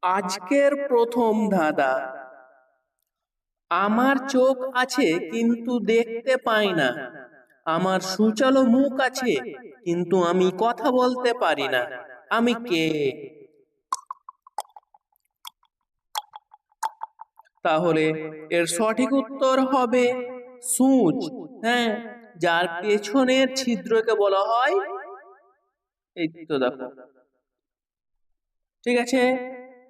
আজকের প্রথম ধাঁধা। আমার চোখ আছে কিন্তু দেখতে পাই না, আমার সুচালো মুখ আছে কিন্তু আমি কথা বলতে পারি না, আমি কে? তাহলে এর সঠিক উত্তর হবে সূঁচ। হ্যাঁ, যার পেছনের ছিদ্রকে বলা হয়, এই তো দেখো। ঠিক আছে,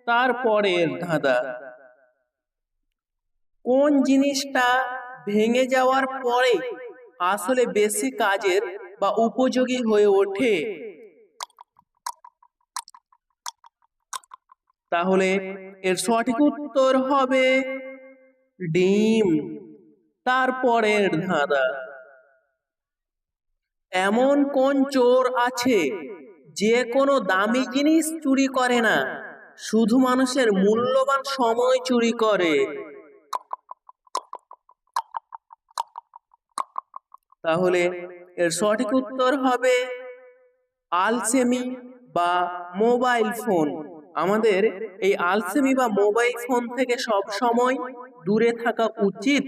তারপরের ধাঁধা। কোন জিনিসটা ভেঙে যাওয়ার পরে আসলে বেশি কাজের বা উপযোগী হয়ে ওঠে? তাহলে এর সঠিক উত্তর হবে ডিম। তারপরের ধাঁধা। এমন কোন চোর আছে যে কোনো দামি জিনিস চুরি করে না, শুধু মানুষের মূল্যবান সময় চুরি করে? তাহলে এর সঠিক উত্তর হবে আলসেমি বা মোবাইল ফোন। আমাদের এই আলসেমি বা মোবাইল ফোন থেকে সব সময় দূরে থাকা উচিত।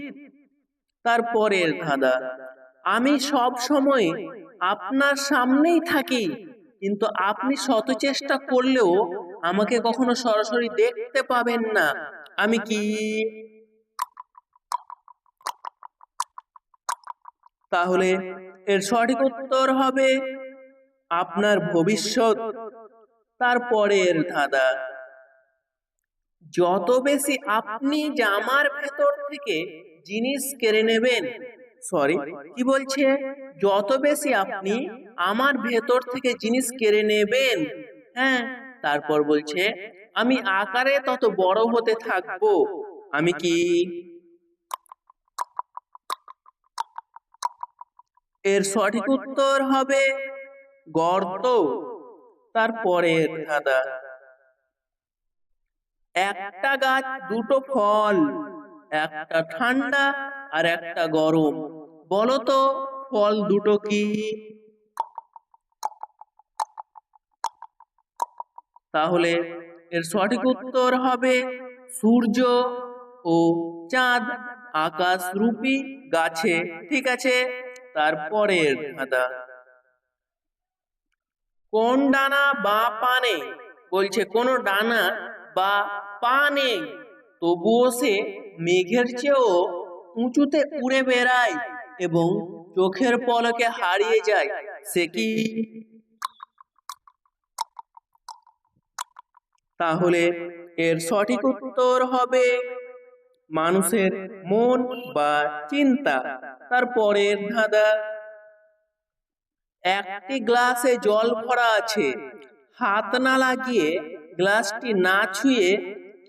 তারপরের ধাঁধা। আমি সব সময় আপনার সামনেই থাকি, কিন্তু আপনি শত চেষ্টা করলেও আমাকে কখনো সরাসরি দেখতে পাবেন না, আমি কি? তাহলে এর সঠিক উত্তর হবে আপনার ভবিষ্যৎ। তারপরের ধাঁধা। যত বেশি আপনি জামার ভেতর থেকে জিনিস কেড়ে নেবেন, সরি, কি বলছে, যত বেশি আপনি আমার ভেতর থেকে জিনিস কেড়ে নেবেন, হ্যাঁ, তারপর বলছে আমি আকারে তত বড় হতে থাকবো, আমি কি? এর সঠিক উত্তর হবে গর্ত। তারপরের ধাঁধা। একটা গাছ দুটো ফল, একটা ঠান্ডা আর একটা গরম, বলো তো ফল দুটো কি? তাহলে এর সঠিক উত্তর হবে সূর্য ও চাঁদ আকাশ রূপী গাছে। ঠিক আছে, তারপরের ধাঁধা। কোন ডানা বা পা নেই, বলছে কোন ডানা বা পা নেই, তবুও সে মেঘের চেয়েও উঁচুতে উড়ে বেড়ায় এবং চোখের পলকে হারিয়ে যায়, সে কি? তাহলে এর সঠিক উত্তর হবে মানুষের মন বা চিন্তা। তারপরের ধাঁধা। একটি গ্লাসে জল ভরা আছে, হাত না লাগিয়ে গ্লাসটি না ছুঁয়ে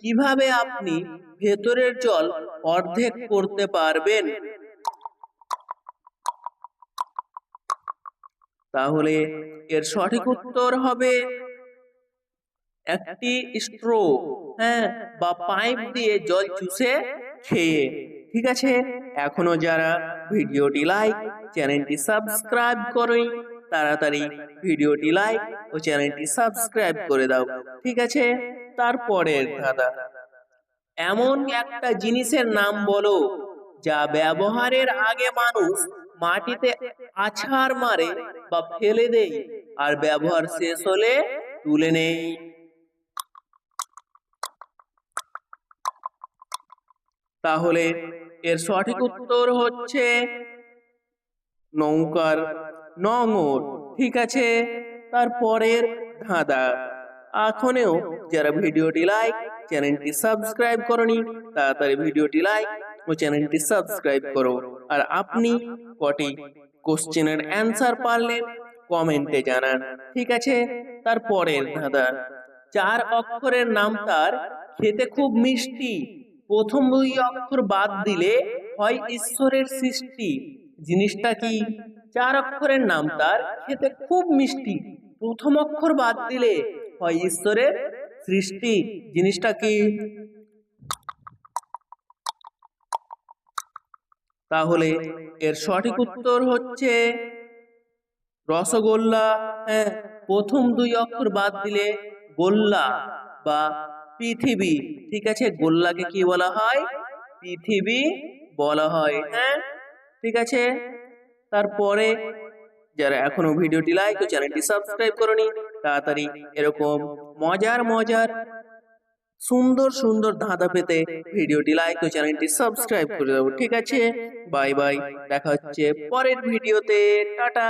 কিভাবে আপনি ভেতরের জল অর্ধেক করতে পারবেন? তাহলে এর সঠিক উত্তর হবে একটি স্ট্রো, হ্যাঁ, বা পাইপ দিয়ে জল চুষে খেয়ে। ঠিক আছে, এখনো যারা ভিডিওটি লাইক চ্যানেলটি সাবস্ক্রাইব করেন, তাড়াতাড়ি ভিডিওটি লাইক ও চ্যানেলটি সাবস্ক্রাইব করে দাও। ঠিক আছে, তারপরের ধাঁধা। এমন একটা জিনিসের নাম বলো যা ব্যবহারের আগে মানুষ মাটিতে আছাড় মারে বা ফেলে দেয়, আর ব্যবহার শেষ হলে তুলে নেই। তাহলে এর সঠিক উত্তর হচ্ছে নৌকার নোঙর। ঠিক আছে, তারপরের ধাঁধা। এখনো যারা ভিডিওটি লাইক চ্যানেলটি সাবস্ক্রাইব করনি, তাড়াতাড়ি ভিডিওটি লাইক ও চ্যানেলটি সাবস্ক্রাইব করো। আর আপনি কটি কোশ্চেনের অ্যান্সার পারলেন কমেন্টে জানান। ঠিক আছে, তারপরের ধাঁধা। 4 অক্ষরের নাম তার, খেতে খুব মিষ্টি, প্রথম 2 অক্ষর বাদ দিলে হয় ঈশ্বরের সৃষ্টি, জিনিসটা কি? 4 অক্ষরের নাম তার, খেতে খুব মিষ্টি, প্রথম অক্ষর বাদ দিলে হয় ঈশ্বরের সৃষ্টি, জিনিসটা কি? তাহলে এর সঠিক উত্তর হচ্ছে রসগোল্লা। হ্যাঁ, প্রথম 2 অক্ষর বাদ দিলে গোল্লা বা পৃথিবী। ঠিক আছে, গোল্লাকে কি বলা হয়? পৃথিবী বলা হয়। হ্যাঁ, ঠিক আছে। তারপরে যারা এখনো ভিডিওটি লাইক ও চ্যানেলটি সাবস্ক্রাইব করনি, তাড়াতাড়ি এরকম মজার মজার সুন্দর সুন্দর ধাঁধা পেতে ভিডিওটি লাইক ও চ্যানেলটি সাবস্ক্রাইব করে দেবো। ঠিক আছে, বাই বাই, দেখা হচ্ছে পরের ভিডিওতে। টাটা।